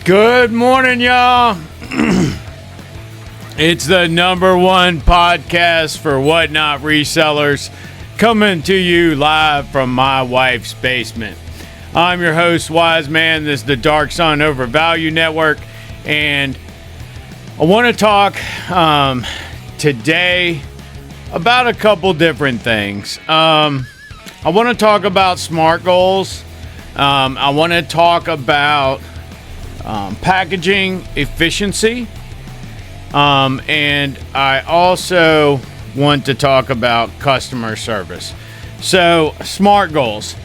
Good morning, y'all. It's the number one podcast for whatnot resellers, coming to you live from my wife's basement. I'm your host, Wiseman. This is the Dark Sun Over Value Network, and I want to talk today about a couple different things. I want to talk about SMART goals. I want to talk about packaging efficiency. And I also want to talk about customer service. So, SMART goals.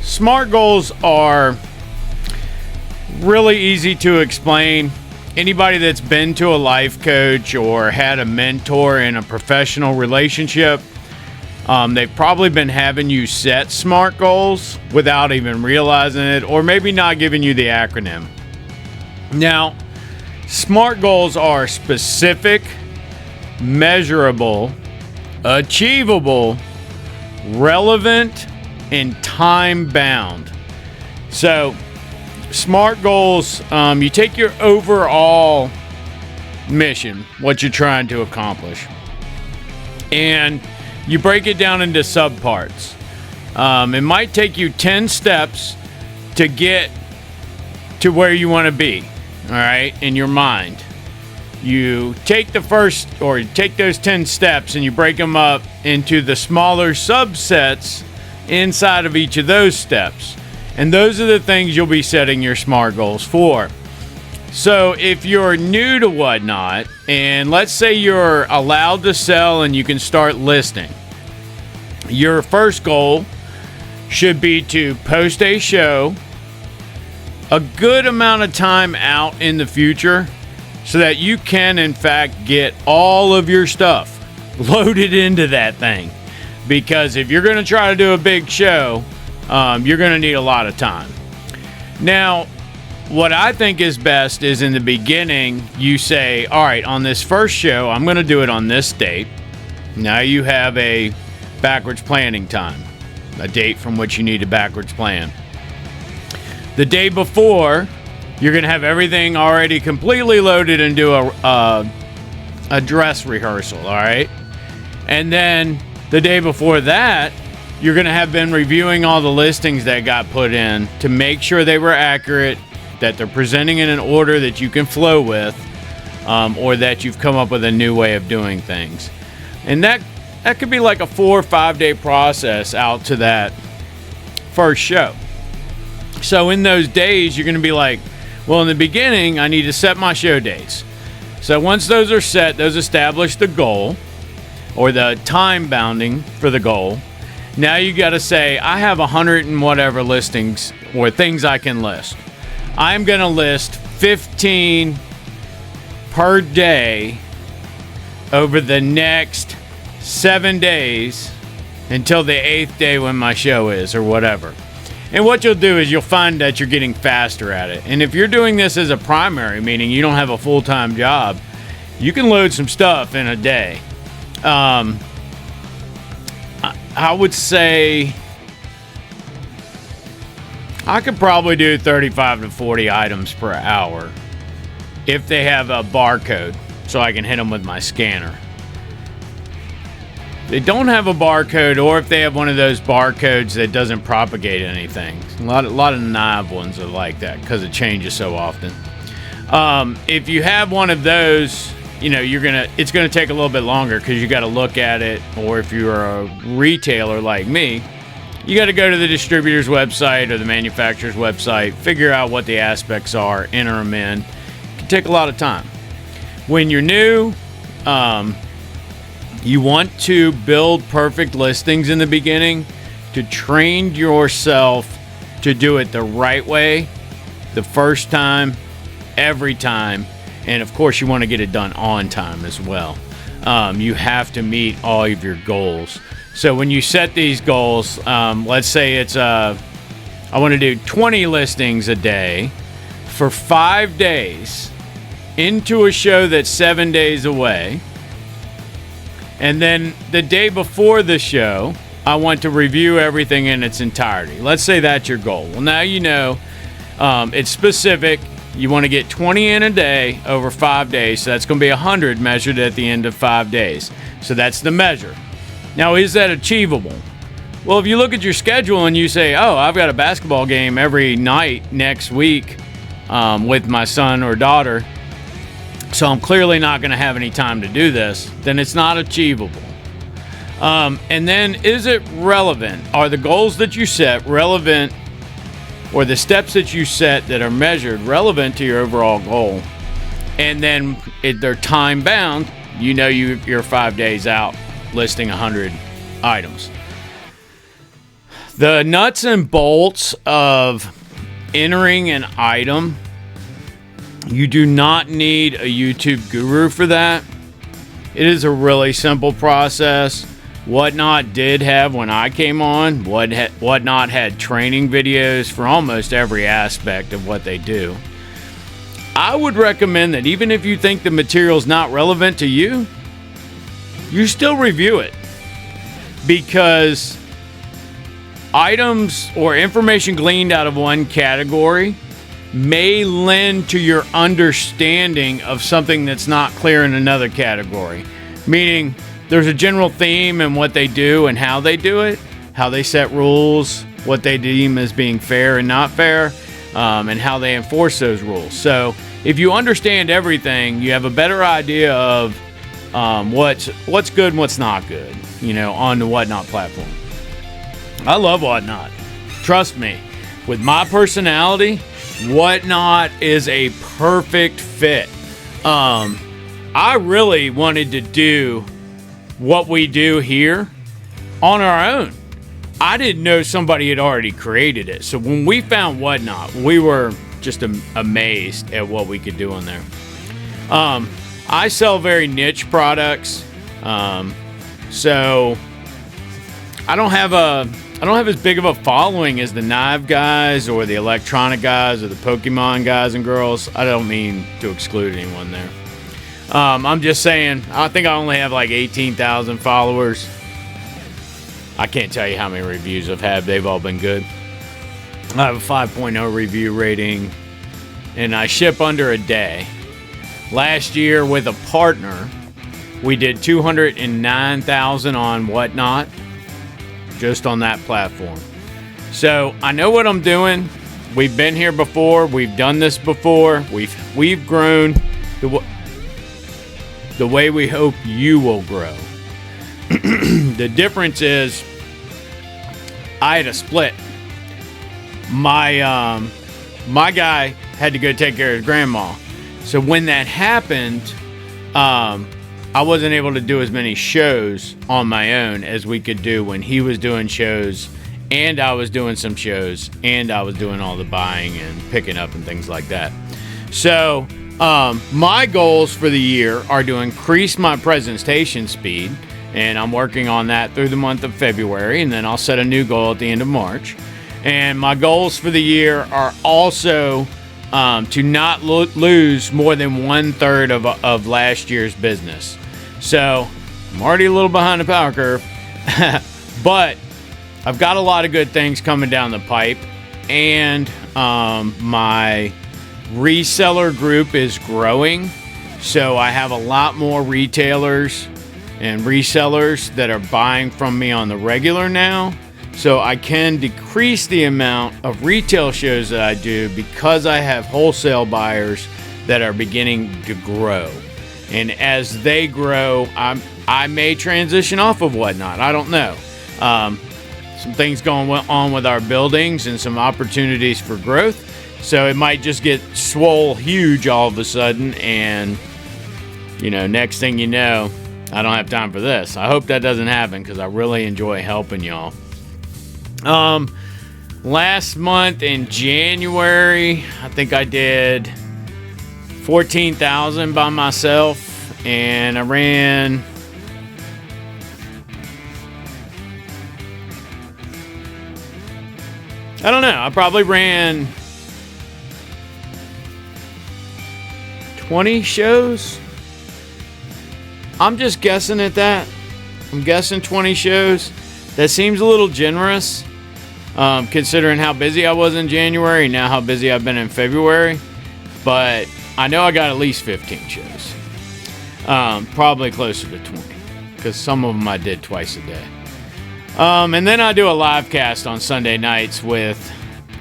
SMART goals are really easy to explain. Anybody that's been to a life coach or had a mentor in a professional relationship, they've probably been having you set SMART goals without even realizing it, or maybe not giving you the acronym. Now, SMART goals are specific, measurable, achievable, relevant, and time-bound. So, SMART goals, you take your overall mission, what you're trying to accomplish, and you break it down into subparts. It might take you 10 steps to get to where you want to be, all right, in your mind. You take those 10 steps and you break them up into the smaller subsets inside of each of those steps. And those are the things you'll be setting your SMART goals for. So if you're new to whatnot, and let's say you're allowed to sell and you can start listing, your first goal should be to post a show a good amount of time out in the future so that you can, in fact, get all of your stuff loaded into that thing. Because if you're going to try to do a big show, you're going to need a lot of time. Now, what I think is best is in the beginning, you say, all right, on this first show, I'm going to do it on this date. Now you have a backwards planning time, a date from which you need to backwards plan. The day before, you're going to have everything already completely loaded and do a dress rehearsal, all right? And then the day before that, you're going to have been reviewing all the listings that got put in to make sure they were accurate, that they're presenting in an order that you can flow with, or that you've come up with a new way of doing things. And that could be like a 4 or 5 day process out to that first show. So in those days, you're going to be like, well, in the beginning, I need to set my show dates. So once those are set, those establish the goal or the time bounding for the goal. Now you got to say, I have 100 and whatever listings or things I can list. I'm going to list 15 per day over the next 7 days until the 8th day when my show is or whatever. And what you'll do is you'll find that you're getting faster at it. And if you're doing this as a primary, meaning you don't have a full-time job, you can load some stuff in a day. I would say I could probably do 35 to 40 items per hour if they have a barcode so I can hit them with my scanner. If they don't have a barcode, or if they have one of those barcodes that doesn't propagate anything. A lot of naive ones are like that because it changes so often. If you have one of those, it's gonna take a little bit longer because you got to look at it. Or if you're a retailer like me, you got to go to the distributor's website or the manufacturer's website, figure out what the aspects are, enter them in. It can take a lot of time. When you're new, you want to build perfect listings in the beginning to train yourself to do it the right way, the first time, every time. And of course, you want to get it done on time as well. You have to meet all of your goals. So when you set these goals, let's say it's I want to do 20 listings a day for 5 days into a show that's 7 days away. And then the day before the show, I want to review everything in its entirety. Let's say that's your goal. Well, now you know it's specific, You want to get 20 in a day over 5 days. So that's going to be 100 measured at the end of 5 days. So that's the measure. Now, is that achievable? Well, if you look at your schedule and you say, oh, I've got a basketball game every night next week with my son or daughter, so I'm clearly not going to have any time to do this, then it's not achievable. And then, is it relevant? Are the goals that you set relevant, or the steps that you set that are measured relevant to your overall goal? And then, if they're time bound, you know you're 5 days out listing 100 items. The nuts and bolts of entering an item, you do not need a YouTube guru for that. It is a really simple process. Whatnot did have, when I came on, Whatnot had training videos for almost every aspect of what they do. I would recommend that even if you think the material's not relevant to you, you still review it, because items or information gleaned out of one category may lend to your understanding of something that's not clear in another category. Meaning, there's a general theme in what they do and how they do it, how they set rules, what they deem as being fair and not fair, and how they enforce those rules. So, if you understand everything, you have a better idea of what's good and what's not good, on the Whatnot platform. I love Whatnot. Trust me, with my personality, Whatnot is a perfect fit. I really wanted to do what we do here on our own. I didn't know somebody had already created it. So when we found Whatnot, we were just amazed at what we could do on there. I sell very niche products. So I don't have as big of a following as the knife guys or the electronic guys or the Pokemon guys and girls. I don't mean to exclude anyone there. I'm just saying, I think I only have like 18,000 followers. I can't tell you how many reviews I've had. They've all been good. I have a 5.0 review rating, and I ship under a day. Last year with a partner, we did 209,000 on Whatnot, just on that platform. So I know what I'm doing. We've been here before. We've done this before. We've grown the way we hope you will grow. The difference is, I had a split. My guy had to go take care of his grandma. So when that happened, I wasn't able to do as many shows on my own as we could do when he was doing shows, and I was doing some shows, and I was doing all the buying and picking up and things like that. So my goals for the year are to increase my presentation speed, and I'm working on that through the month of February, and then I'll set a new goal at the end of March. And my goals for the year are also to not lose more than 1/3 of last year's business. So I'm already a little behind the power curve, but I've got a lot of good things coming down the pipe, and my reseller group is growing. So I have a lot more retailers and resellers that are buying from me on the regular now. So I can decrease the amount of retail shows that I do because I have wholesale buyers that are beginning to grow. And as they grow, I may transition off of Whatnot. I don't know. Some things going on with our buildings and some opportunities for growth. So it might just get swole huge all of a sudden, and next thing you know, I don't have time for this. I hope that doesn't happen, because I really enjoy helping y'all. Last month in January, I think I did 14,000 by myself, and I ran I probably ran 20 shows. I'm just guessing at that. I'm guessing 20 shows. That seems a little generous, considering how busy I was in January and now how busy I've been in February. but I know I got at least 15 shows. Probably closer to 20, because some of them I did twice a day. And then I do a live cast on Sunday nights with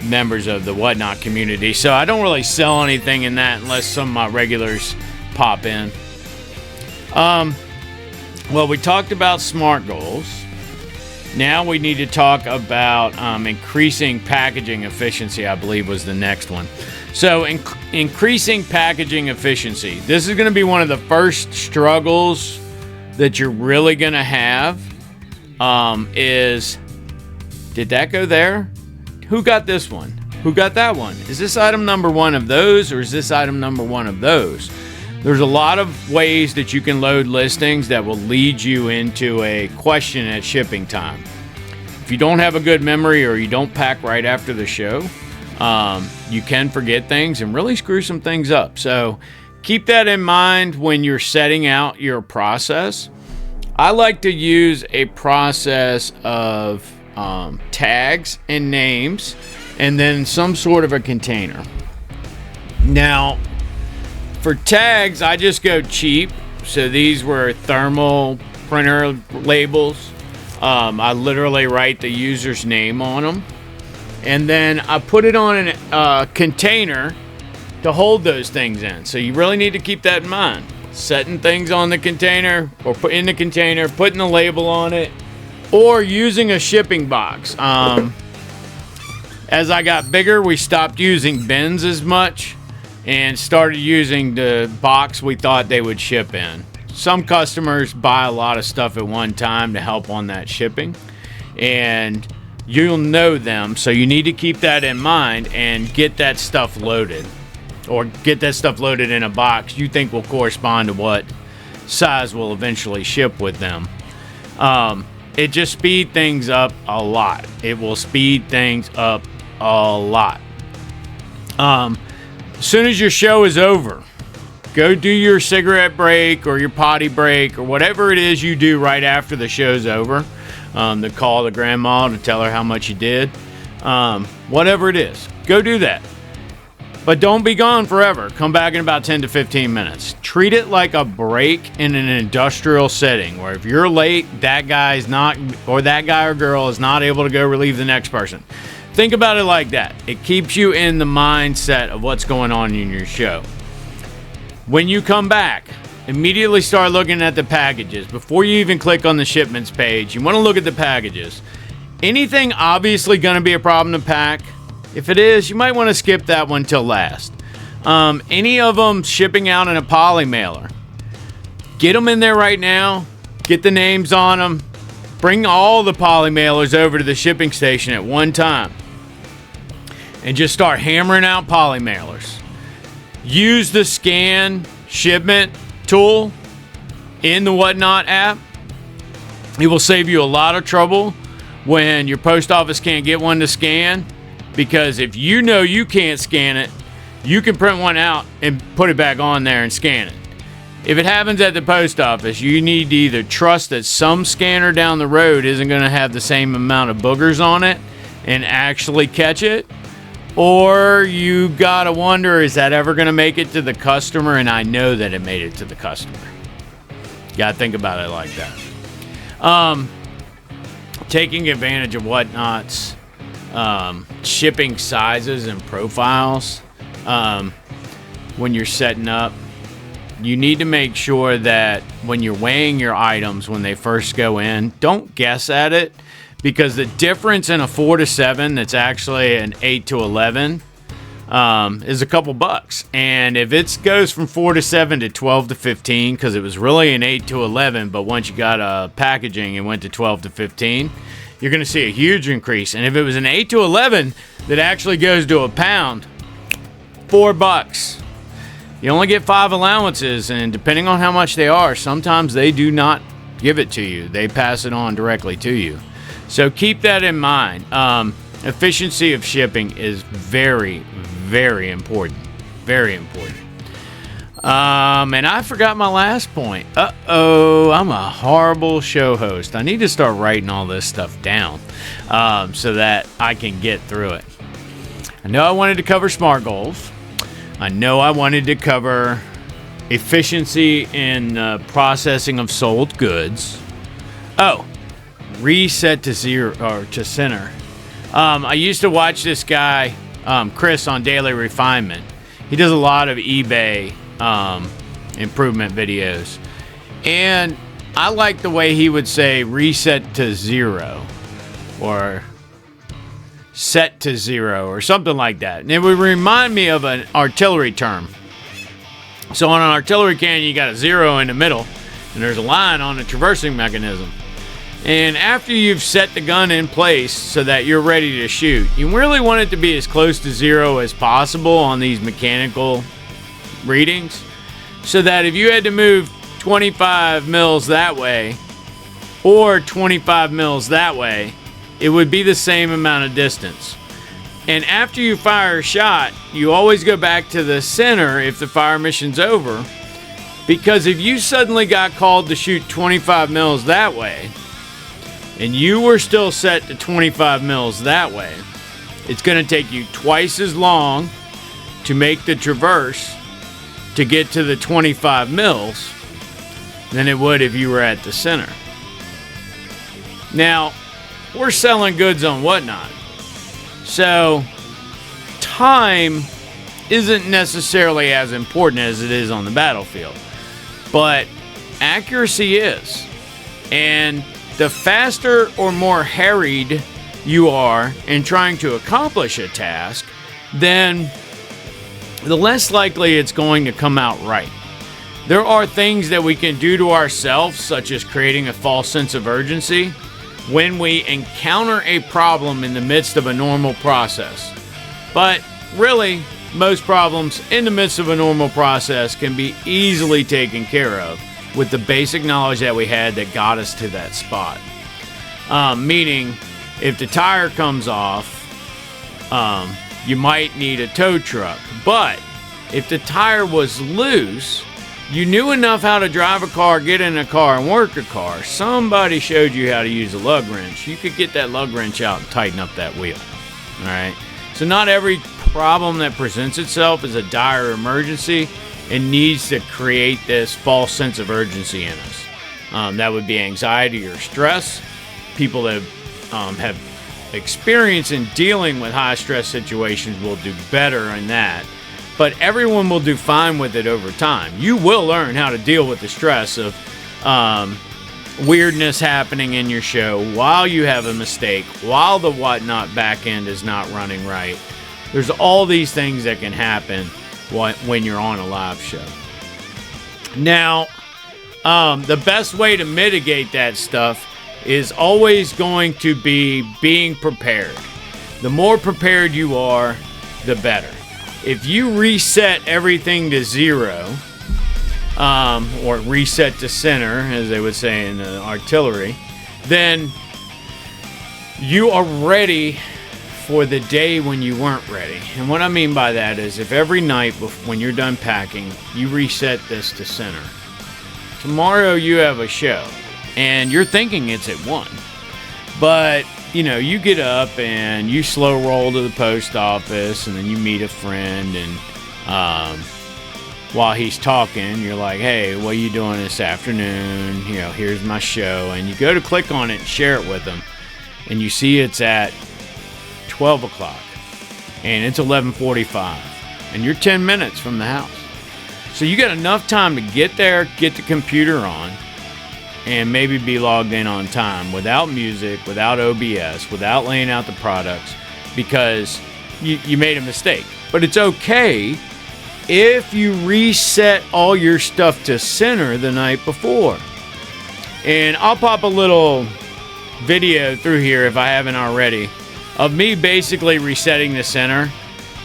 members of the Whatnot community. So I don't really sell anything in that unless some of my regulars pop in. Well, we talked about SMART goals. Now we need to talk about increasing packaging efficiency, I believe was the next one. So increasing packaging efficiency. This is going to be one of the first struggles that you're really going to have. Did that go there? Who got this one? Who got that one? Is this item number one of those, or is this item number one of those? There's a lot of ways that you can load listings that will lead you into a question at shipping time. If you don't have a good memory or you don't pack right after the show, you can forget things and really screw some things up. So keep that in mind when you're setting out your process. I like to use a process of tags and names, and then some sort of a container. Now, for tags, I just go cheap. So these were thermal printer labels. I literally write the user's name on them, and then I put it on a container to hold those things in. So you really need to keep that in mind. Setting things on the container, or put in the container, putting the label on it, or using a shipping box. As I got bigger, we stopped using bins as much and started using the box we thought they would ship in. Some customers buy a lot of stuff at one time to help on that shipping, and you'll know them, so you need to keep that in mind and get that stuff loaded, or get that stuff loaded in a box you think will correspond to what size will eventually ship with them. It just speeds things up a lot. It will speed things up a lot. As soon as your show is over, go do your cigarette break or your potty break or whatever it is you do right after the show's over. To call the grandma to tell her how much you did. Whatever it is, go do that. But don't be gone forever. Come back in about 10 to 15 minutes. Treat it like a break in an industrial setting, where if you're late, that guy's not, or that guy or girl is not able to go relieve the next person. Think about it like that. It keeps you in the mindset of what's going on in your show. When you come back, immediately start looking at the packages. Before you even click on the shipments page, you want to look at the packages. Anything obviously going to be a problem to pack? If it is, you might want to skip that one till last. Any of them shipping out in a poly mailer, get them in there right now. Get the names on them. Bring all the poly mailers over to the shipping station at one time, and just start hammering out poly mailers. Use the scan shipment tool in the Whatnot app. It will save you a lot of trouble when your post office can't get one to scan, because if you know you can't scan it, you can print one out and put it back on there and scan it. If it happens at the post office, you need to either trust that some scanner down the road isn't going to have the same amount of boogers on it and actually catch it, or you gotta wonder, is that ever going to make it to the customer? And I know that it made it to the customer. You gotta think about it like that. Taking advantage of Whatnot's shipping sizes and profiles. When you're setting up, you need to make sure that when you're weighing your items when they first go in, don't guess at it, because the difference in a 4 to 7 that's actually an 8 to 11 is a couple bucks. And if it goes from 4 to 7 to 12 to 15, because it was really an 8 to 11, but once you got packaging, it went to 12 to 15, you're going to see a huge increase. And if it was an 8 to 11 that actually goes to a pound, $4. You only get 5 allowances, and depending on how much they are, sometimes they do not give it to you. They pass it on directly to you. So keep that in mind. Efficiency of shipping is very, very important. Very important. And I forgot my last point. Uh-oh, I'm a horrible show host. I need to start writing all this stuff down so that I can get through it. I know I wanted to cover SMART goals. I know I wanted to cover efficiency in processing of sold goods. Oh, reset to zero or to center. I used to watch this guy, Chris, on Daily Refinement. He does a lot of eBay improvement videos. And I like the way he would say reset to zero or set to zero or something like that. And it would remind me of an artillery term. So on an artillery cannon, you got a zero in the middle, and there's a line on the traversing mechanism. And after you've set the gun in place so that you're ready to shoot, you really want it to be as close to zero as possible on these mechanical readings, so that if you had to move 25 mils that way or 25 mils that way, it would be the same amount of distance. And after you fire a shot, you always go back to the center if the fire mission's over, because if you suddenly got called to shoot 25 mils that way and you were still set to 25 mils that way, it's going to take you twice as long to make the traverse to get to the 25 mils than it would if you were at the center. Now, we're selling goods on Whatnot, so time isn't necessarily as important as it is on the battlefield, but accuracy is. And the faster or more harried you are in trying to accomplish a task, then the less likely it's going to come out right. There are things that we can do to ourselves, such as creating a false sense of urgency, when we encounter a problem in the midst of a normal process. But really, most problems in the midst of a normal process can be easily taken care of with the basic knowledge that we had that got us to that spot. Meaning, if the tire comes off, you might need a tow truck. But if the tire was loose, you knew enough how to drive a car, get in a car, and work a car. Somebody showed you how to use a lug wrench. You could get that lug wrench out and tighten up that wheel. All right? So not every problem that presents itself is a dire emergency and needs to create this false sense of urgency in us. That would be anxiety or stress. People that have experience in dealing with high-stress situations will do better in that. But everyone will do fine with it over time. You will learn how to deal with the stress of weirdness happening in your show while you have a mistake, while the Whatnot back end is not running right. There's all these things that can happen when you're on a live show. Now, the best way to mitigate that stuff is always going to be being prepared. The more prepared you are, the better. If you reset everything to zero, or reset to center, as they would say in the artillery, then you are ready for the day when you weren't ready. And what I mean by that is if every night when you're done packing, you reset this to center, tomorrow you have a show, and you're thinking it's at 1. But you know, you get up and you slow roll to the post office, and then you meet a friend, and while he's talking, you're like, hey, what are you doing this afternoon? You know, here's my show. And you go to click on it and share it with them, and you see it's at 12 o'clock, and it's 11:45, and you're 10 minutes from the house. So you got enough time to get there, get the computer on, and maybe be logged in on time without music, without OBS, without laying out the products, because you made a mistake. But it's okay if you reset all your stuff to center the night before. And I'll pop a little video through here, if I haven't already, of me basically resetting the center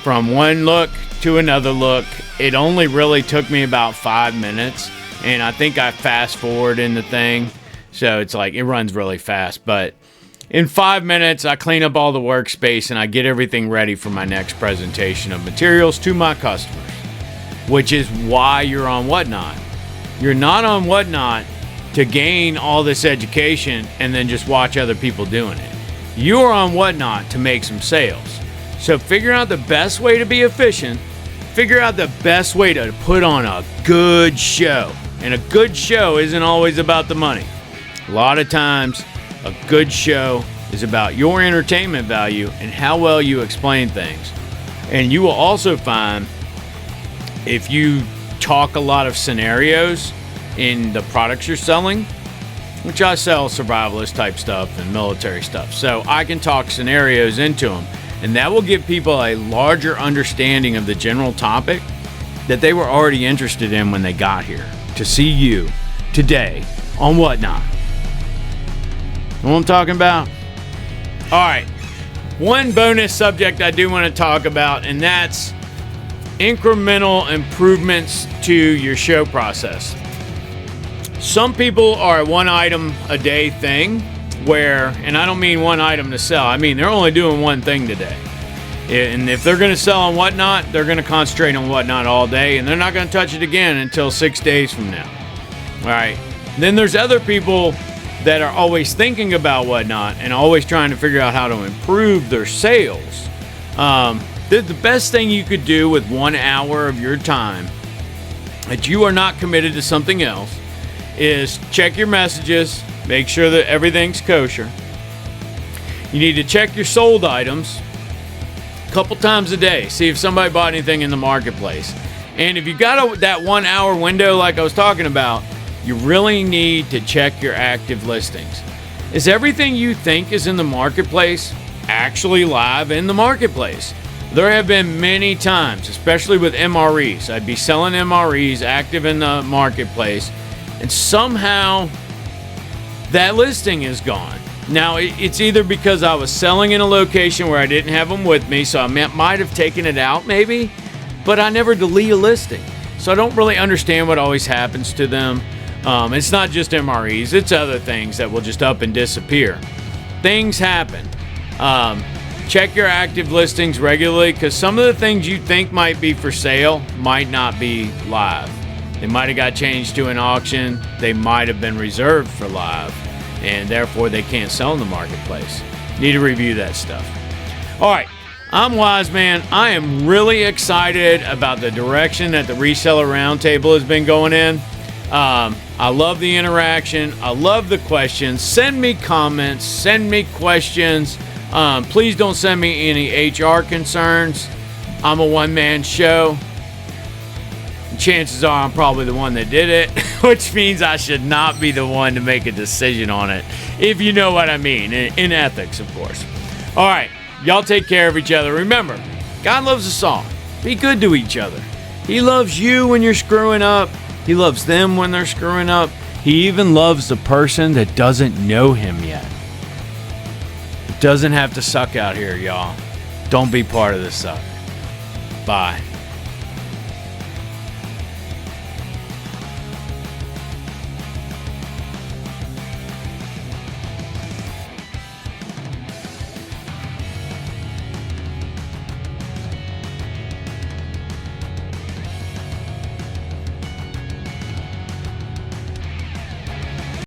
from one look to another look. It only really took me about 5 minutes. And I think I fast forward in the thing, so it's like it runs really fast. But in 5 minutes, I clean up all the workspace and I get everything ready for my next presentation of materials to my customers, which is why you're on Whatnot. You're not on Whatnot to gain all this education and then just watch other people doing it. You're on Whatnot to make some sales. So figure out the best way to be efficient figure out the best way to put on a good show. And a good show isn't always about the money. A lot of times, a good show is about your entertainment value and how well you explain things. And you will also find, if you talk a lot of scenarios in the products you're selling, which I sell survivalist type stuff and military stuff, so I can talk scenarios into them, and that will give people a larger understanding of the general topic that they were already interested in when they got here to see you today on Whatnot. Know what I'm talking about? All right, one bonus subject I do want to talk about, and that's incremental improvements to your show process. Some people are a one item a day thing where, and I don't mean one item to sell, I mean they're only doing one thing today. And if they're going to sell on Whatnot, they're going to concentrate on Whatnot all day, and they're not going to touch it again until 6 days from now. All right. Then there's other people that are always thinking about Whatnot and always trying to figure out how to improve their sales. The best thing you could do with 1 hour of your time that you are not committed to something else is check your messages, make sure that everything's kosher. You need to check your sold items a couple times a day, see if somebody bought anything in the marketplace. And if you got that 1 hour window like I was talking about, you really need to check your active listings. Is everything you think is in the marketplace actually live in the marketplace? There have been many times, especially with MREs. I'd be selling MREs active in the marketplace, and somehow that listing is gone. Now, it's either because I was selling in a location where I didn't have them with me, so I might have taken it out maybe, but I never delete a listing. So I don't really understand what always happens to them. It's not just MREs, it's other things that will just up and disappear. Things happen. Check your active listings regularly, because some of the things you think might be for sale might not be live. They might have got changed to an auction. They might have been reserved for live, and therefore they can't sell in the marketplace. Need to review that stuff. All right, I'm Wiseman. I am really excited about the direction that the Reseller Roundtable has been going in. I love the interaction. I love the questions. Send me comments. Send me questions. Please don't send me any HR concerns. I'm a one-man show. Chances are I'm probably the one that did it, which means I should not be the one to make a decision on it, if you know what I mean, in ethics, of course. All right, y'all take care of each other. Remember, God loves us all. Be good to each other. He loves you when you're screwing up. He loves them when they're screwing up. He even loves the person that doesn't know him yet. It doesn't have to suck out here, y'all. Don't be part of the suck. Bye.